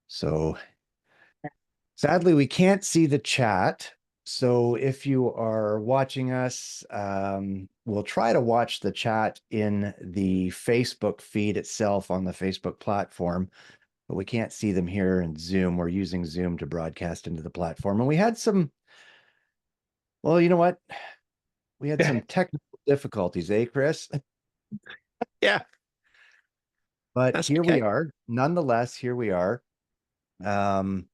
So sadly, we can't see the chat. So if you are watching us, we'll try to watch the chat in the Facebook feed itself on the Facebook platform, but we can't see them here in Zoom. We're using Zoom to broadcast into the platform. And we had some, well, you know what? We had some technical difficulties, eh, Chris? Yeah, But that's here we okay. are. Nonetheless, here we are. Um,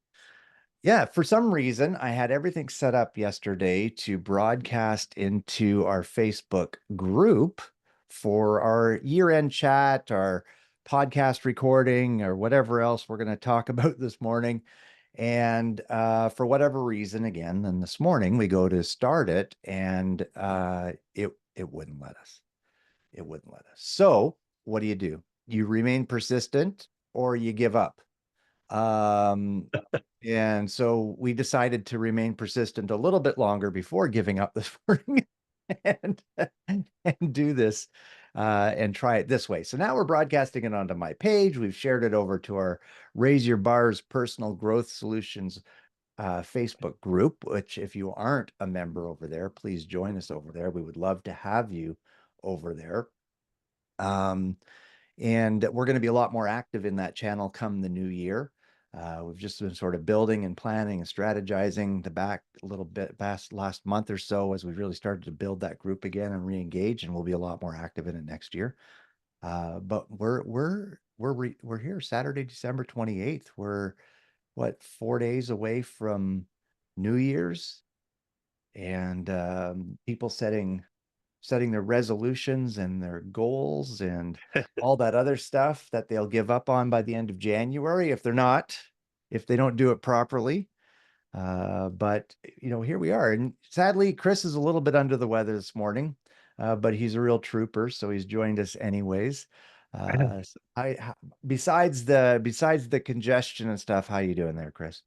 Yeah, for some reason, I had everything set up yesterday to broadcast into our Facebook group for our year-end chat, our podcast recording, or whatever else we're going to talk about this morning. And for whatever reason, again, then this morning we go to start it, and it wouldn't let us. It wouldn't let us. So what do? You remain persistent or you give up. Um, and so we decided to remain persistent a little bit longer before giving up this morning and and do this and try it this way. So now we're broadcasting it onto my page. We've shared it over to our Raise Your Bars Personal Growth Solutions Facebook group, which if you aren't a member over there, please join us over there. We would love to have you over there. Um, and we're going to be a lot more active in that channel come the new year. We've just been sort of building and planning and strategizing the back a little bit past last month or so as we really started to build that group again and re-engage, and we'll be a lot more active in it next year. But we're here Saturday, December 28th. We're what 4 days away from New Year's, and people setting their resolutions and their goals and all that other stuff that they'll give up on by the end of January if they don't do it properly. But here we are. And sadly, Chris is a little bit under the weather this morning, but he's a real trooper, so he's joined us anyways. So besides the congestion and stuff, how you doing there, Chris?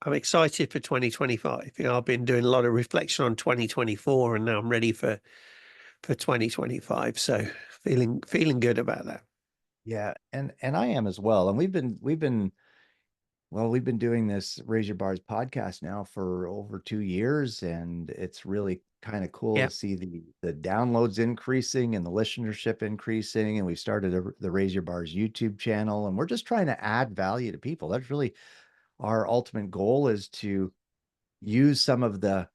I'm excited for 2025. I've been doing a lot of reflection on 2024, and now I'm ready for 2025. So feeling good about that. Yeah, and I am as well. And we've been doing this Raise Your Bars podcast now for over 2 years, and it's really kind of cool Yeah, to see the downloads increasing and the listenership increasing. And we started the Raise Your Bars YouTube channel, and we're just trying to add value to people. That's really our ultimate goal, is to use some of the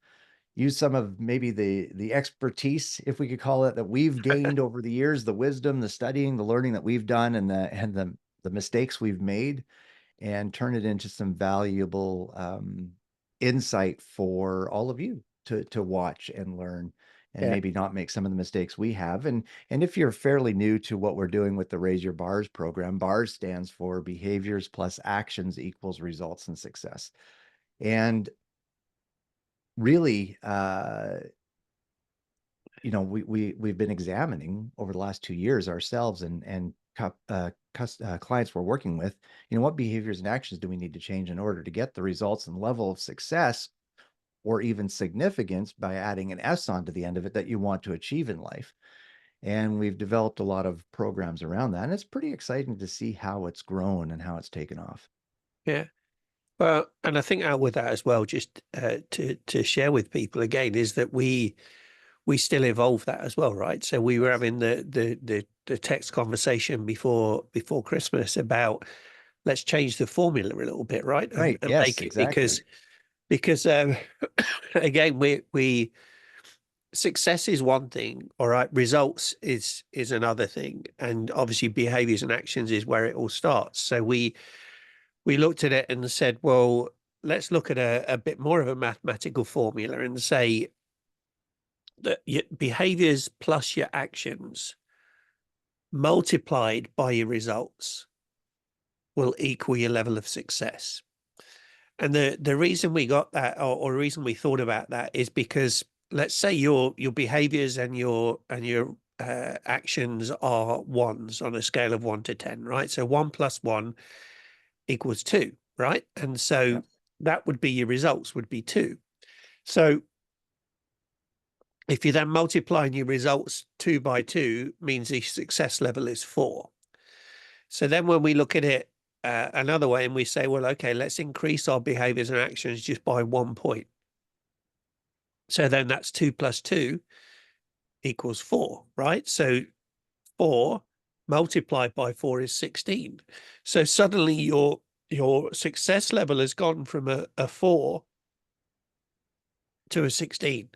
use some of maybe the expertise, if we could call it, that we've gained over the years, the wisdom, the studying, the learning that we've done, and the mistakes we've made, and turn it into some valuable insight for all of you to watch and learn, and yeah, maybe not make some of the mistakes we have. And if you're fairly new to what we're doing with the Raise Your Bars program, BARS stands for Behaviors Plus Actions Equals Results and Success. And really, we've been examining over the last 2 years ourselves and clients we're working with, what behaviors and actions do we need to change in order to get the results and level of success or even significance, by adding an S onto the end of it, that you want to achieve in life. And we've developed a lot of programs around that. And it's pretty exciting to see how it's grown and how it's taken off. yeah. Well, and I think out with that as well, just to share with people again, is that we still evolve that as well, right? So we were having the text conversation before Christmas about let's change the formula a little bit, right? Right. And Yes, make it exactly. because again we success is one thing, all right. Results is another thing, and obviously behaviors and actions is where it all starts. So we looked at it and said, well, let's look at a bit more of a mathematical formula and say that your behaviors plus your actions multiplied by your results will equal your level of success. And the reason we got that, or the reason we thought about that, is because let's say your behaviors and your actions are ones on a scale of 1 to 10, right? So 1 plus 1 equals 2, right? And Yeah. so that would be your results would be 2. So if you're then multiplying your results 2 by 2, means the success level is 4. So then when we look at it another way, and we say, well, okay, let's increase our behaviors and actions just by 1 point. So then that's 2 + 2 equals 4, right? So 4 multiplied by 4 is 16. So suddenly your success level has gone from a 4 to a 16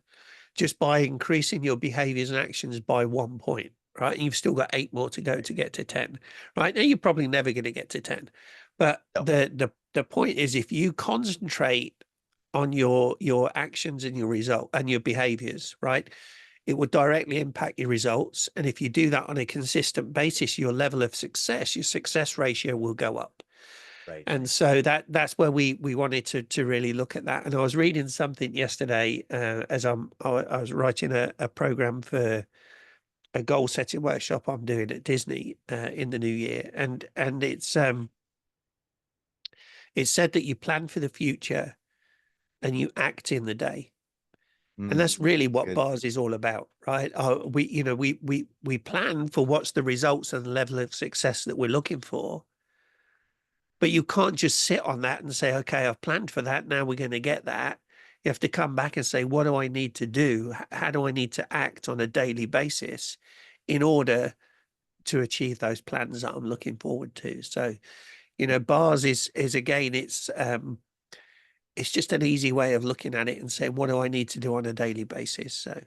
just by increasing your behaviors and actions by 1 point, right? And you've still got 8 more to go to get to 10, right? Now you're probably never going to get to 10. But No. the point is, if you concentrate on your actions and your result and your behaviors, right, it will directly impact your results. And if you do that on a consistent basis, your level of success, your success ratio will go up. Right. And so that's where we wanted to really look at that. And I was reading something yesterday as I was writing a program for a goal setting workshop I'm doing at Disney in the new year, and it's said that you plan for the future and you act in the day. And Mm, that's really what good. bars is all about, right? We plan for what's the results and the level of success that we're looking for, but you can't just sit on that and say, okay, I've planned for that. Now we're going to get that. You have to come back and say, what do I need to do? How do I need to act on a daily basis in order to achieve those plans that I'm looking forward to? So, bars is again, it's just an easy way of looking at it and saying, what do I need to do on a daily basis? So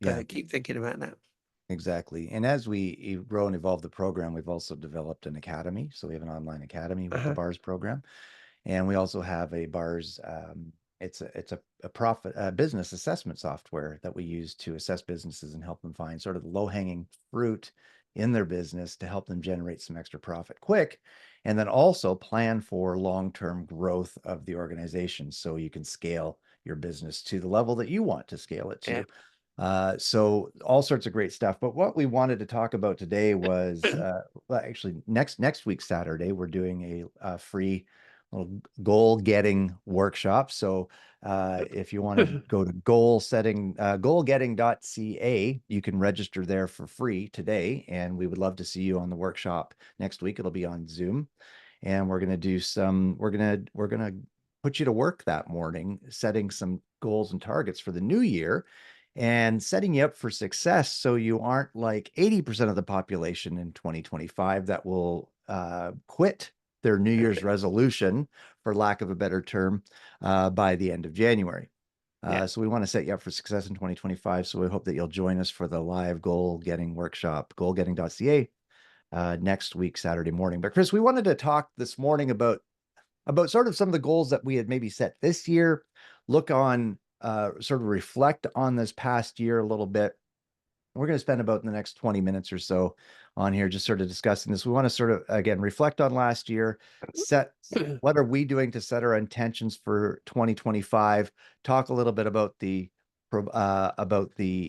Yeah. keep thinking about that. Exactly. And as we grow and evolve the program, we've also developed an academy. So we have an online academy with the Uh-huh. BARS program. And we also have a BARS, a profit business assessment software that we use to assess businesses and help them find sort of the low-hanging fruit in their business to help them generate some extra profit quick. And then also plan for long-term growth of the organization so you can scale your business to the level that you want to scale it Yeah. to. So all sorts of great stuff. But what we wanted to talk about today was, well, actually next week Saturday we're doing a free little goal getting workshop. So if you want to go to goalgetting.ca, you can register there for free today, and we would love to see you on the workshop next week. It'll be on Zoom, and we're going to do some. We're going to put you to work that morning, setting some goals and targets for the new year and setting you up for success so you aren't like 80% of the population in 2025 that will quit their New Year's resolution, for lack of a better term, by the end of January. Yeah. So we want to set you up for success in 2025. So we hope that you'll join us for the live goal getting workshop, goalgetting.ca, next week, Saturday morning. But Chris, we wanted to talk this morning about sort of some of the goals that we had maybe set this year, look on, sort of reflect on this past year a little bit. We're going to spend about the next 20 minutes or so on here just sort of discussing this. We want to sort of, again, reflect on last year, set what are we doing to set our intentions for 2025, talk a little bit about the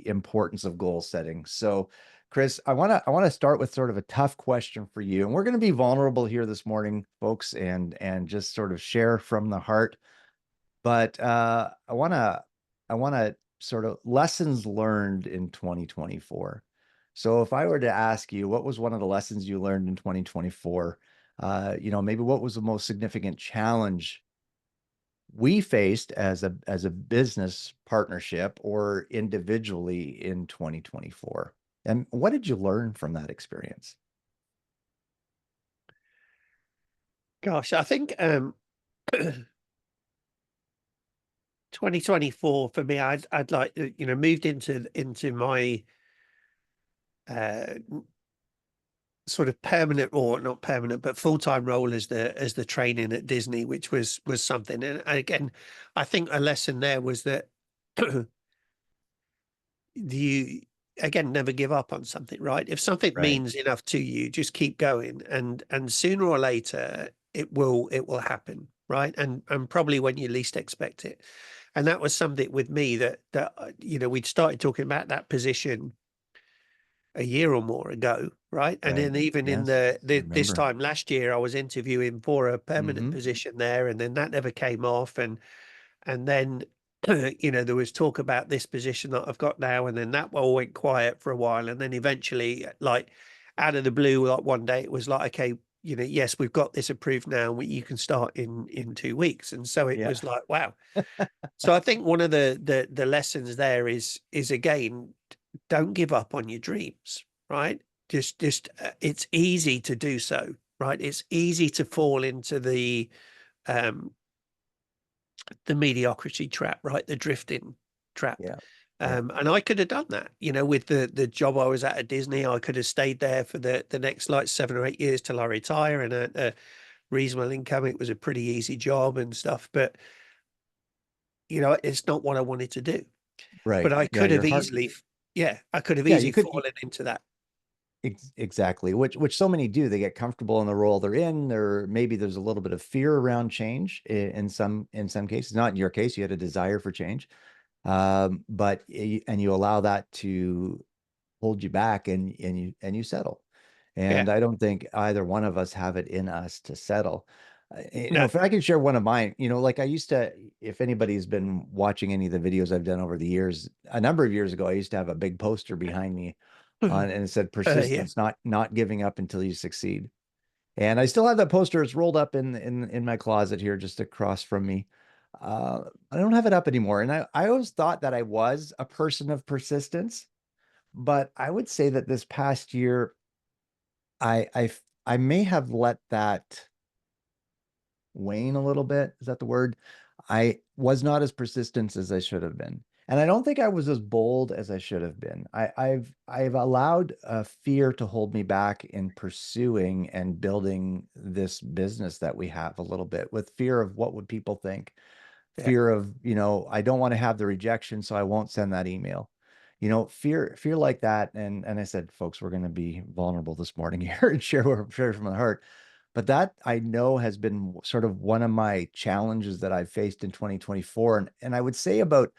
importance of goal setting. So, Chris, I want to start with sort of a tough question for you. And we're going to be vulnerable here this morning, folks, and just sort of share from the heart. But I want to sort of lessons learned in 2024. So if I were to ask you, what was one of the lessons you learned in 2024? Maybe what was the most significant challenge we faced as a business partnership or individually in 2024? And what did you learn from that experience? Gosh, I think 2024 for me, I'd like moved into my uh sort of permanent, or not permanent, but full-time role as the training at Disney, which was something. And again, I think a lesson there was that you again never give up on something, right? If something Right. means enough to you, just keep going, and sooner or later it will happen, right? And probably when you least expect it. And that was something with me that we'd started talking about that position a year or more ago, right? And Right. then even in Yes, I this remember. time last year, I was interviewing for a permanent Hmm. position there, and then that never came off, and then there was talk about this position that I've got now, and then that all went quiet for a while, and then eventually, like out of the blue, like one day, it was like, okay, yes, we've got this approved now. You can start in 2 weeks. And so it Yeah. was like, wow. So I think one of the lessons there is again, don't give up on your dreams, right? Just it's easy to do so, right? It's easy to fall into um the mediocrity trap, right? The drifting trap. Yeah. Yeah. And I could have done that, with the job I was at Disney. I could have stayed there for the next like 7 or 8 years till I retire and a reasonable income. It was a pretty easy job and stuff, but it's not what I wanted to do. But Right. I Yeah. could have easily, yeah, I could have Yeah, you easily could fallen into that. exactly, which so many do. They get comfortable in the role they're in. There maybe there's a little bit of fear around change in some cases. Not in your case, you had a desire for change. And you allow that to hold you back and you settle. Yeah, And I don't think either one of us have it in us to settle. no, If I can share one of mine, like I used to, if anybody's been watching any of the videos I've done over the years, a number of years ago, I used to have a big poster behind me on, and it said yeah, persistence, not giving up until you succeed. And I still have that poster. It's rolled up in my closet here, just across from me. I don't have it up anymore. And I always thought that I was a person of persistence, but I would say that this past year, I may have let that wane a little bit. Is that the word? I was not as persistent as I should have been. And I don't think I was as bold as I should have been. I've allowed fear to hold me back in pursuing and building this business that we have a little bit, with fear of what would people think, yeah, fear of, I don't want to have the rejection, so I won't send that email. Fear like that. And I said, folks, we're going to be vulnerable this morning here and share from the heart. But that I know has been sort of one of my challenges that I've faced in 2024. And I would say about,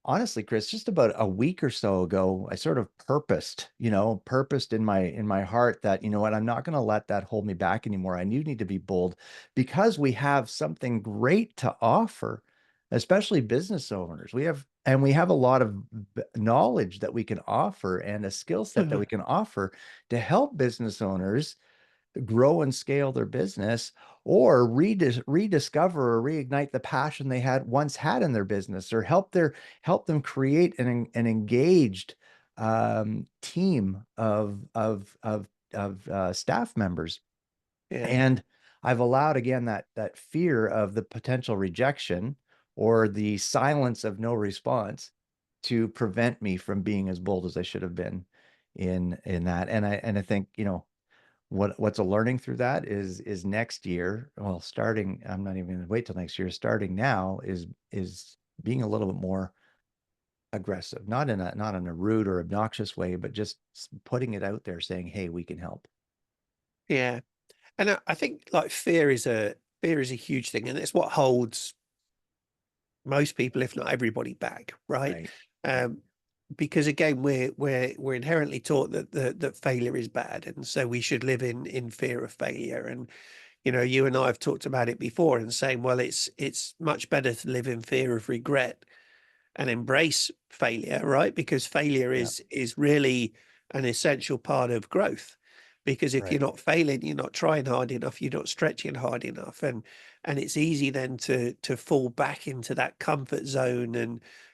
honestly, Chris, just about a week or so ago, I sort of purposed in my heart that, what, I'm not going to let that hold me back anymore. I do need to be bold because we have something great to offer, especially business owners. We have a lot of knowledge that we can offer and a skill set that we can offer to help business owners grow and scale their business, or rediscover or reignite the passion they had once had in their business, or help them create an engaged team of staff members. yeah, And I've allowed, again, that fear of the potential rejection or the silence of no response to prevent me from being as bold as I should have been in that. And I think, what's a learning through that is next year, well, starting, I'm not even going to wait till next year, starting now, is being a little bit more aggressive, not in a rude or obnoxious way, but just putting it out there, saying, hey, we can help. yeah. And I think like fear is a huge thing, and it's what holds most people, if not everybody, back, right? Right. Yeah. Um, because again, we're inherently taught that failure is bad, and so we should live in fear of failure. And you and I have talked about it before, and saying, well, it's much better to live in fear of regret and embrace failure, right? Because failure Yeah. is really an essential part of growth. Because if you're Right. not failing, you're not trying hard enough, you're not stretching hard enough, and it's easy then to fall back into that comfort zone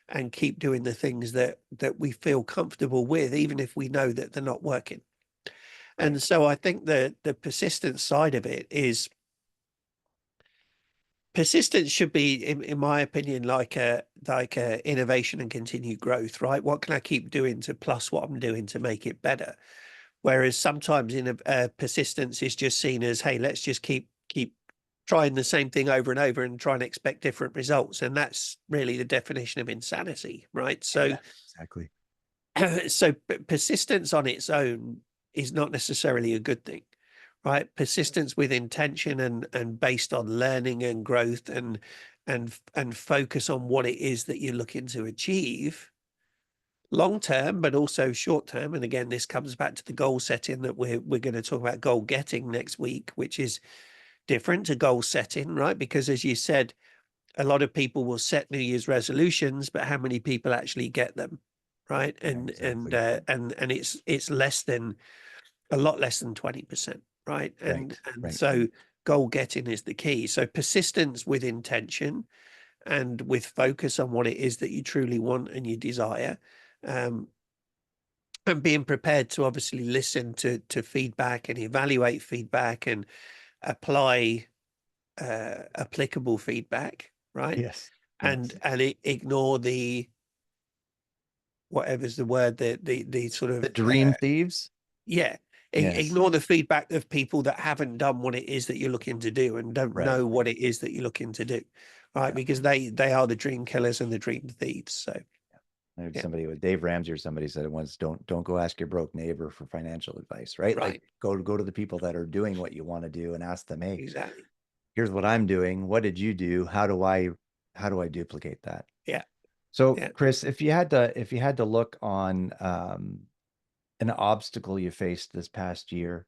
and keep doing the things that we feel comfortable with, even if we know that they're not working. Right. And so I think the persistent side of it is persistence should be, in my opinion, like a innovation and continued growth, right? What can I keep doing to plus what I'm doing to make it better? Whereas sometimes persistence is just seen as, hey, let's just keep trying the same thing over and over and try and expect different results, and that's really the definition of insanity, right? So Yeah. Exactly. so persistence on its own is not necessarily a good thing, right? Persistence with intention and based on learning and growth and focus on what it is that you're looking to achieve long term, but also short term. And again, this comes back to the goal setting that we're going to talk about goal getting next week, which is different to goal setting, right? Because as you said, a lot of people will set New Year's resolutions, but how many people actually get them, right? Yeah. And Exactly. it's a lot less than 20%, right? Right. And Right. so goal getting is the key. So persistence with intention and with focus on what it is that you truly want and you desire. Um, and being prepared to obviously listen to feedback and evaluate feedback and apply applicable feedback, right? Yes. Yes. And ignore the whatever's the word, the sort The of dream thieves. yeah, Yes. ignore the feedback of people that haven't done what it is that you're looking to do and don't Right. know what it is that you're looking to do, right? Yeah. Because they are the dream killers and the dream thieves. So I heard yeah, somebody with Dave Ramsey or somebody said it once, don't go ask your broke neighbor for financial advice, right? Like right, go to the people that are doing what you want to do and ask them, hey, exactly, here's what I'm doing. What did you do? How do I duplicate that? yeah, So yeah. Chris, if you had to look on an obstacle you faced this past year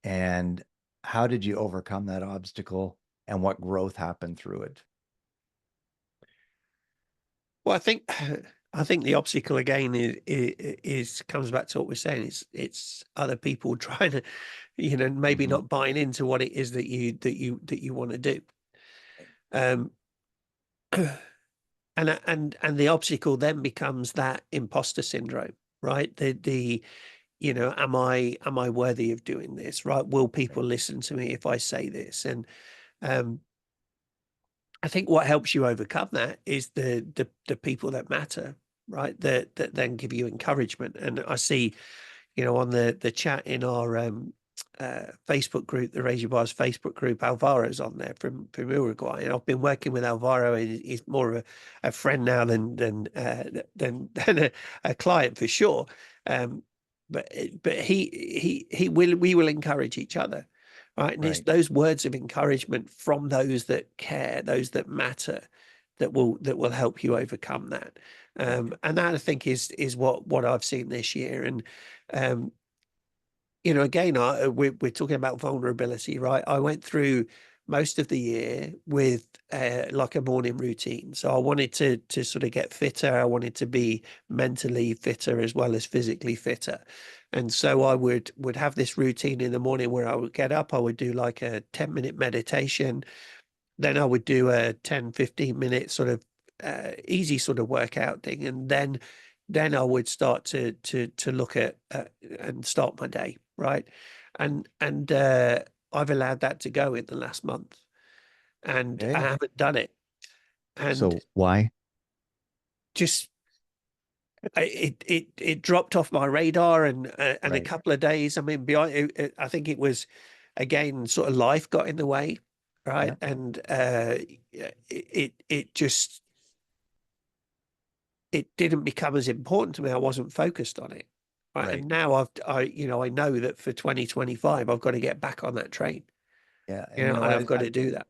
and how did you overcome that obstacle and what growth happened through it? Well, I think I think the obstacle again is comes back to what we're saying. It's other people trying to, maybe Mhm. not buying into what it is that you want to do. Um, and the obstacle then becomes that imposter syndrome, right? Am I worthy of doing this? Right? Will people Right. listen to me if I say this? And um, I think what helps you overcome that is the people that matter, right? That then give you encouragement. And I see, on the chat in our Facebook group, the Raise Your Bars Facebook group, Alvaro's on there from Uruguay, and I've been working with Alvaro. He's more of a friend now than a client for sure. Um, but we will encourage each other, right? And it's Right. those words of encouragement from those that care, those that matter, that will help you overcome that. Right. And that I think is what I've seen this year. And um, again, we're talking about vulnerability, right? I went through most of the year with like a morning routine. So I wanted to sort of get fitter. I wanted to be mentally fitter as well as physically fitter. And so I would have this routine in the morning where I would get up, I would do like a 10-minute meditation, then I would do a 10-15 minute sort of easy sort of workout thing. And then I would start to look at and start my day, right? And I've allowed that to go in the last month, and I Okay. haven't done it. And So why? just it dropped off my radar, and a Right. couple of days. I mean, beyond I think it was again sort of life got in the way, Yeah. right? And it just it didn't become as important to me. I wasn't focused on it. Right. Right. And now I know that for 2025, I've got to get back on that train, Yeah. And you know, and I've got to do that.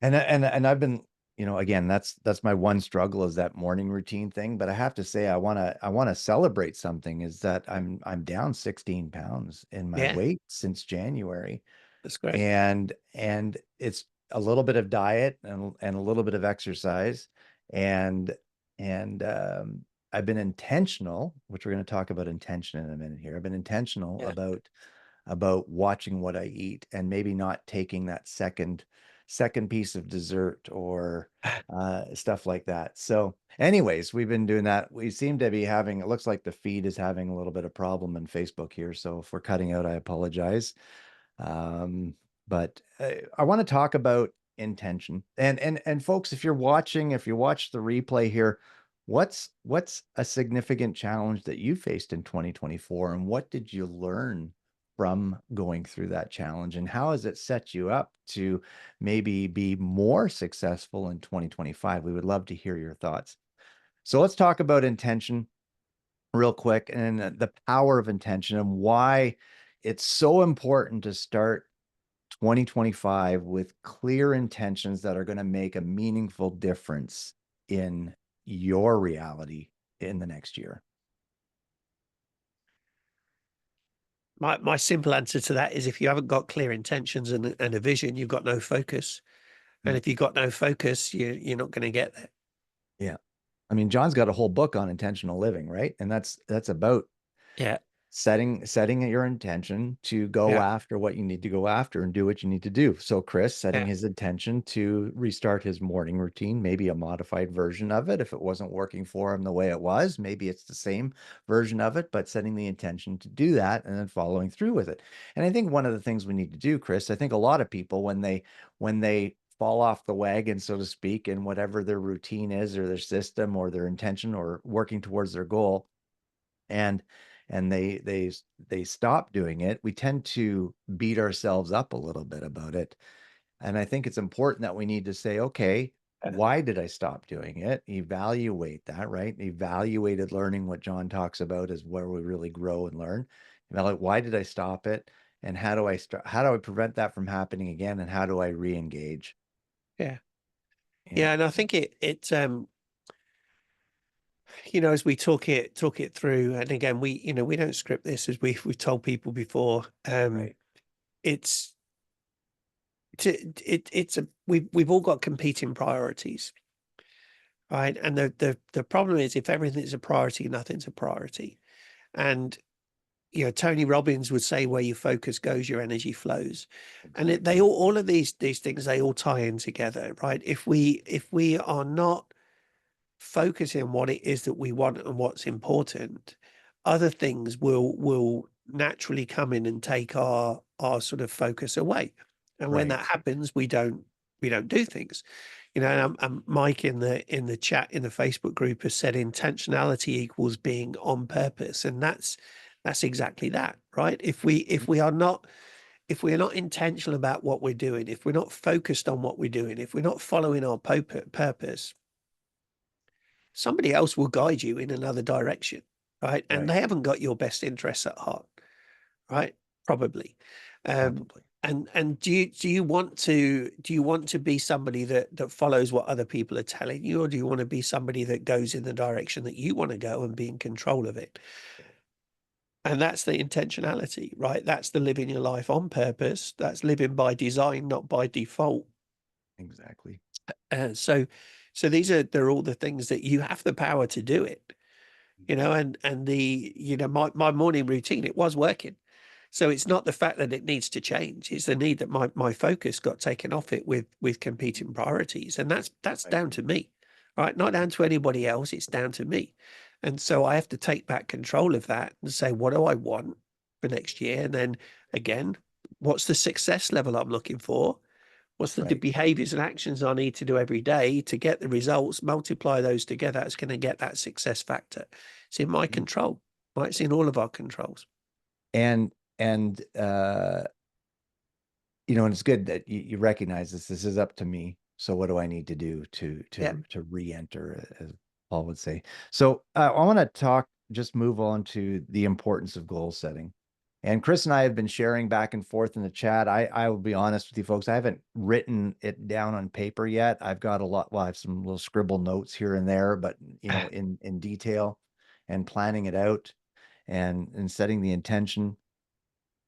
and I've been, again, that's my one struggle is that morning routine thing. But I have to say, I want to celebrate something is that I'm down 16 pounds in my Yeah, weight since January. that's great. And it's a little bit of diet and a little bit of exercise. And I've been intentional, which we're going to talk about intention in a minute here. I've been intentional Yeah. about watching what I eat and maybe not taking that second piece of dessert or stuff like that. So, anyways, we've been doing that. We seem to be having, it looks like the feed is having a little bit of problem in Facebook here. So if we're cutting out, I apologize. Um, but I want to talk about intention. And folks, if you watch the replay here, what's a significant challenge that you faced in 2024 and what did you learn from going through that challenge and how has it set you up to maybe be more successful in 2025? We would love to hear your thoughts. So let's talk about intention real quick and the power of intention and why it's so important to start 2025 with clear intentions that are going to make a meaningful difference in your reality in the next year. My simple answer to that is if you haven't got clear intentions and a vision, you've got no focus. And Hmm. if you've got no focus, you're not going to get there. Yeah. I mean, John's got a whole book on intentional living, right? And that's about Yeah. setting your intention to go Yeah. after what you need to go after and do what you need to do. So Chris setting Yeah. his intention to restart his morning routine, maybe a modified version of it if it wasn't working for him the way it was, maybe it's the same version of it, but setting the intention to do that and then following through with it. And I think one of the things we need to do, Chris, I think a lot of people when they fall off the wagon, so to speak, in whatever their routine is or their system or their intention or working towards their goal, and and they stop doing it, we tend to beat ourselves up a little bit about it. And I think it's important that we need to say, okay, why did I stop doing it? Evaluate that, right? Evaluated learning, what John talks about is where we really grow and learn. Evaluate, why did I stop it? And how do I prevent that from happening again? And how do I re-engage? Yeah. Yeah, Yeah. And I think as we talk it through, and again, we don't script this, as we've told people before. right, It's it's a we've all got competing priorities, right? And the problem is, if everything's a priority, nothing's a priority. And Tony Robbins would say, where your focus goes, your energy flows. And they exactly. all of these things, they all tie in together, right? If we are not focusing on what it is that we want and what's important, other things will naturally come in and take our sort of focus away. And when that Right, happens, we don't do things. And Mike in the chat in the Facebook group has said intentionality equals being on purpose, and that's exactly that, right? If we are not intentional about what we're doing, if we're not focused on what we're doing, if we're not following our purpose, somebody else will guide you in another direction, right? And right, they haven't got your best interests at heart, right? Probably. Um, probably. and do you want to be somebody that follows what other people are telling you, or do you want to be somebody that goes in the direction that you want to go and be in control of it? And that's the intentionality, right? That's the living your life on purpose. That's living by design, not by default. Exactly. So they're all the things that you have the power to do it, and my morning routine, it was working. So it's not the fact that it needs to change, it's the need that my focus got taken off it with competing priorities. And that's Right. down to me, right? Not down to anybody else, it's down to me. And so I have to take back control of that and say, what do I want for next year? And then again, what's the success level I'm looking for? What's the Right. behaviors and actions I need to do every day to get the results? Multiply those together. It's going to get that success factor. It's in my Mhm. control, right? It's in all of our controls. And and it's good that you recognize this is up to me. So what do I need to do to Yeah. re-enter, as Paul would say? So I want to just move on to the importance of goal setting. And Chris and I have been sharing back and forth in the chat. I will be honest with you folks, I haven't written it down on paper yet. I've got a lot, well, I have some little scribble notes here and there, but in detail and planning it out and setting the intention.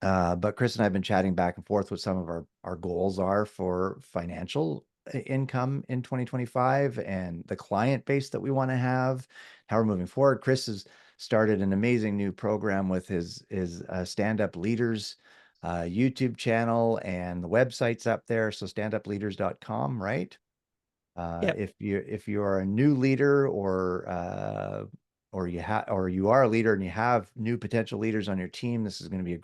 But Chris and I have been chatting back and forth what some of our goals are for financial income in 2025 and the client base that we want to have, how we're moving forward. Chris has started an amazing new program with his Stand Up Leaders YouTube channel, and the website's up there. So standupleaders.com, right? Yeah. If you are a new leader, or you are a leader and you have new potential leaders on your team, this is going to be a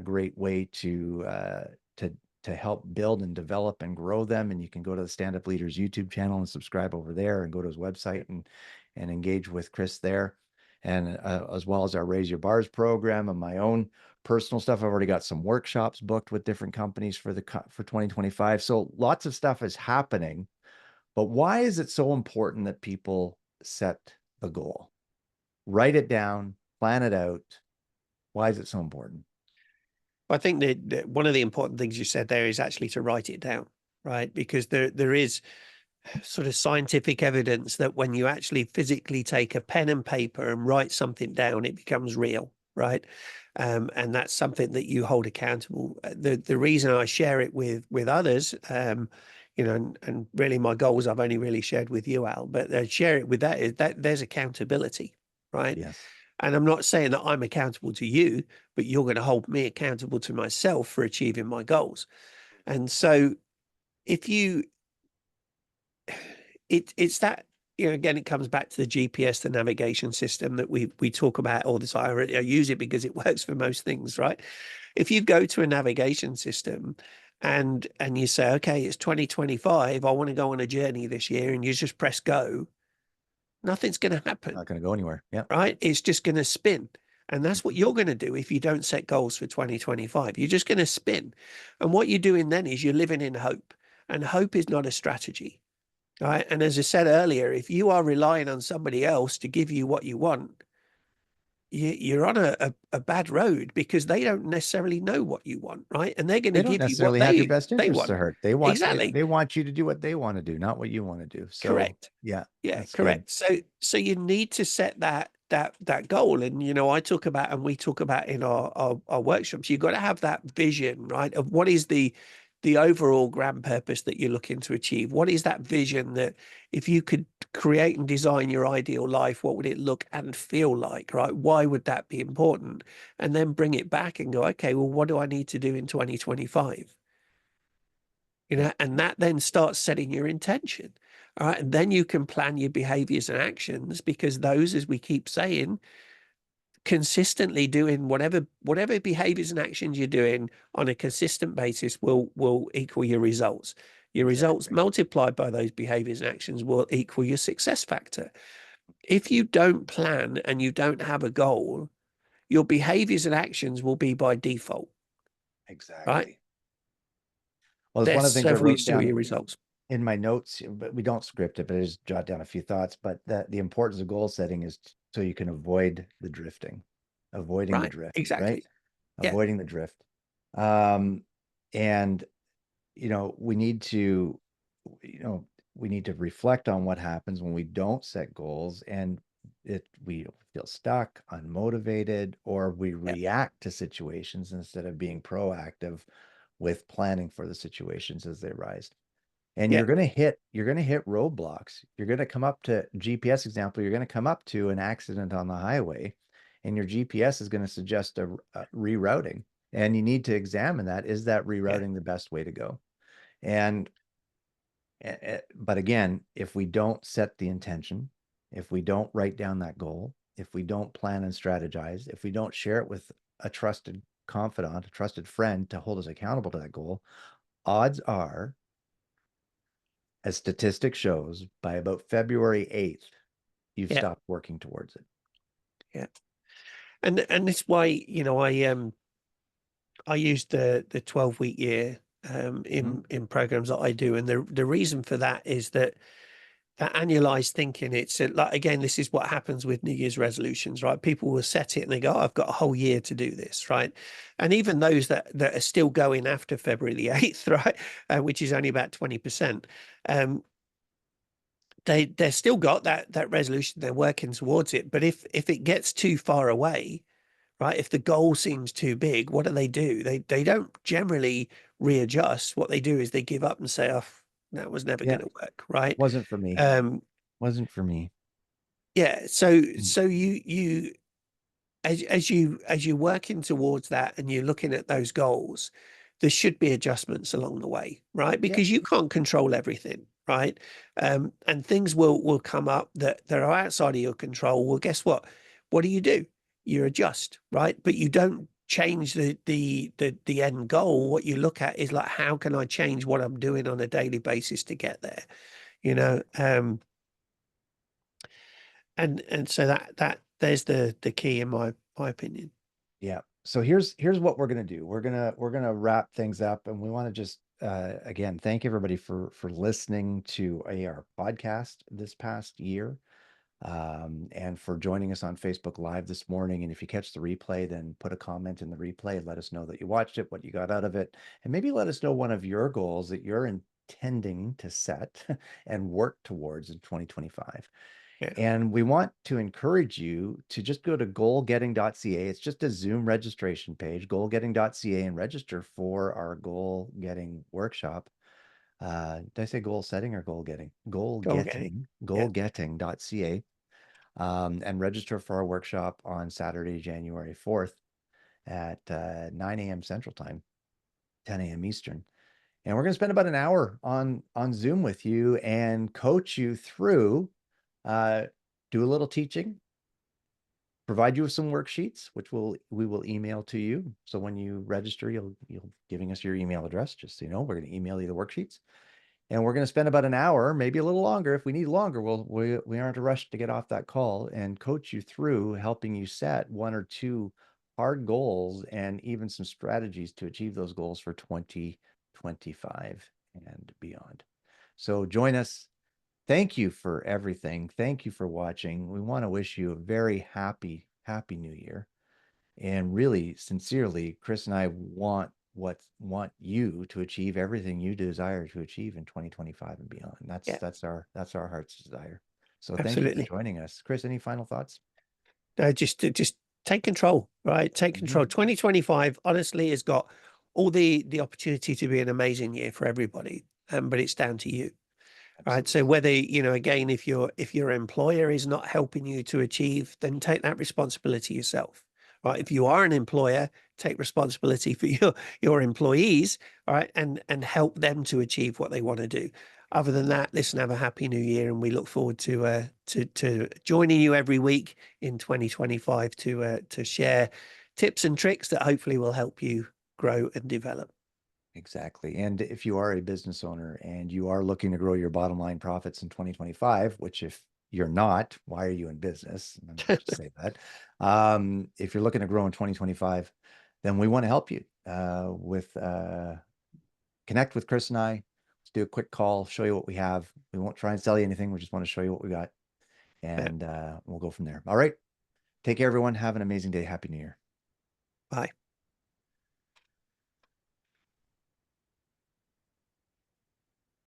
great way to to help build and develop and grow them. And you can go to the Stand Up Leaders YouTube channel and subscribe over there, and go to his website and engage with Chris there. And as well as our Raise Your Bars program and my own personal stuff. I've already got some workshops booked with different companies for 2025. So lots of stuff is happening. But why is it so important that people set the goal? Write it down, plan it out. Why is it so important? I think that one of the important things you said there is actually to write it down, right? Because there is sort of scientific evidence that when you actually physically take a pen and paper and write something down, it becomes real, right? And that's something that you hold accountable. The reason I share it with others, and really my goals I've only really shared with you, Al, but share it with that is that there's accountability, right? Yes. And I'm not saying that I'm accountable to you, but you're going to hold me accountable to myself for achieving my goals. And so if you, it's that, again, it comes back to the GPS, the navigation system that we talk about all the time. I use it because it works for most things, right? If you go to a navigation system and you say, okay, it's 2025, I want to go on a journey this year, and you just press go, nothing's going to happen, Not going to go anywhere. Yeah. right? It's just going to spin. And that's what Mhm. you're going to do if you don't set goals for 2025. You're just going to spin. And what you're doing then is you're living in hope. And hope is not a strategy. Right. And as I said earlier, if you are relying on somebody else to give you what you want, you're on a bad road, because they don't necessarily know what you want, right? And they're going to They don't give you what necessarily have your best they interests at want. heart. Exactly. They want you to do what they want to do, not what you want to do. So Correct. yeah, Yeah, that's good. correct. So you need to set that goal. And I talk about, and we talk about in our workshops, you've got to have that vision, right? Of what is the overall grand purpose that you're looking to achieve. What is that vision that, if you could create and design your ideal life, what would it look and feel like, right? Why would that be important? And then bring it back and go, okay, well, what do I need to do in 2025? Yeah, And that then starts setting your intention. All right. And then you can plan your behaviors and actions, because those, as we keep saying, consistently doing whatever behaviors and actions you're doing on a consistent basis will equal your results. Your results exactly. multiplied by those behaviors and actions will equal your success factor. If you don't plan and you don't have a goal, your behaviors and actions will be by default, right? Exactly. Well, it's They're one of the things I wrote several down your results. in my notes, but we don't script it, but I just jot down a few thoughts. But the importance of goal setting is so you can avoid the drifting, avoiding the Right. drift, right? Exactly. Yeah. Avoiding the drift. Um, and we need to, you know, we need to reflect on what happens when we don't set goals and we feel stuck, unmotivated, or we Yeah. react to situations instead of being proactive with planning for the situations as they arise. And Yeah. you're going to hit roadblocks. You're going to come up to GPS example, you're going to come up to an accident on the highway, and your GPS is going to suggest a rerouting. And you need to examine that. Is that Yeah. rerouting the best way to go? And but again, if we don't set the intention, if we don't write down that goal, if we don't plan and strategize, if we don't share it with a trusted confidant, a trusted friend to hold us accountable to that goal, odds are, as statistic shows, by about February 8th, you've Yeah. stopped working towards it. Yeah. And it's why, I use the 12-week year Mhm. in programs that I do. And the reason for that is that annualized thinking, it's like, again, this is what happens with New Year's resolutions, right? People will set it and they go, oh, I've got a whole year to do this, right? And even those that are still going after February the 8th, right? Which is only about 20%, um, they're still got that resolution, they're working towards it. But if it gets too far away, right? If the goal seems too big, what do? They don't generally readjust. What they do is they give up and say, "Oh, that was never Yeah, going to work," right? wasn't for me. Um, Wasn't for me. yeah. So Mm. so you as you're working towards that and you're looking at those goals, there should be adjustments along the way, right? Yeah, Because you can't control everything, right? And things will come up that are outside of your control. Well, guess what? What do? You adjust, right? But you don't change the end goal. What you look at is like, how can I change what I'm doing on a daily basis to get there? You know, and so that there's the key in my opinion. yeah. So here's what we're gonna do. We're gonna wrap things up, and we want to just again thank everybody for listening to our podcast this past year. And for joining us on Facebook Live this morning. And if you catch the replay, then put a comment in the replay. Let us know that you watched it, what you got out of it, and maybe let us know one of your goals that you're intending to set and work towards in 2025. Yeah. And we want to encourage you to just go to goalgetting.ca. It's just a Zoom registration page, goalgetting.ca, and register for our goal getting workshop. Did I say goal setting or goal getting? Go again. Yeah. Goalgetting.ca. and register for our workshop on Saturday, January 4th at 9 a.m. Central Time, 10 a.m. Eastern. And we're going to spend about an hour on Zoom with you and coach you through, uh, do a little teaching, provide you with some worksheets, which we will email to you. So when you register, you'll giving us your email address, just so you know, we're going to email you the worksheets. And we're going to spend about an hour, maybe a little longer. If we need longer, we aren't a rush to get off that call and coach you through helping you set one or two hard goals and even some strategies to achieve those goals for 2025 and beyond. So join us. Thank you for everything. Thank you for watching. We want to wish you a very happy new year. And really, sincerely, Chris and I want you to achieve everything you desire to achieve in 2025 and beyond. Yeah, That's our heart's desire. So thank you for absolutely. joining us. Chris, any final thoughts? No, just take control, right? Take Mhm. control. 2025 honestly has got all the opportunity to be an amazing year for everybody, but it's down to you. Right. So Absolutely. whether, again, if your employer is not helping you to achieve, then take that responsibility yourself. Right. If you are an employer, take responsibility for your employees, all right, and help them to achieve what they want to do. Other than that, listen, have a happy new year, and we look forward to joining you every week in 2025 to share tips and tricks that hopefully will help you grow and develop. Exactly. And if you are a business owner and you are looking to grow your bottom line profits in 2025, which if you're not, why are you in business? Let me just say that. If you're looking to grow in 2025, then we want to help you with connect with Chris and I. Let's do a quick call, show you what we have. We won't try and sell you anything. We just want to show you what we got, Yeah. and we'll go from there. All right. Take care, everyone. Have an amazing day. Happy New Year. Bye.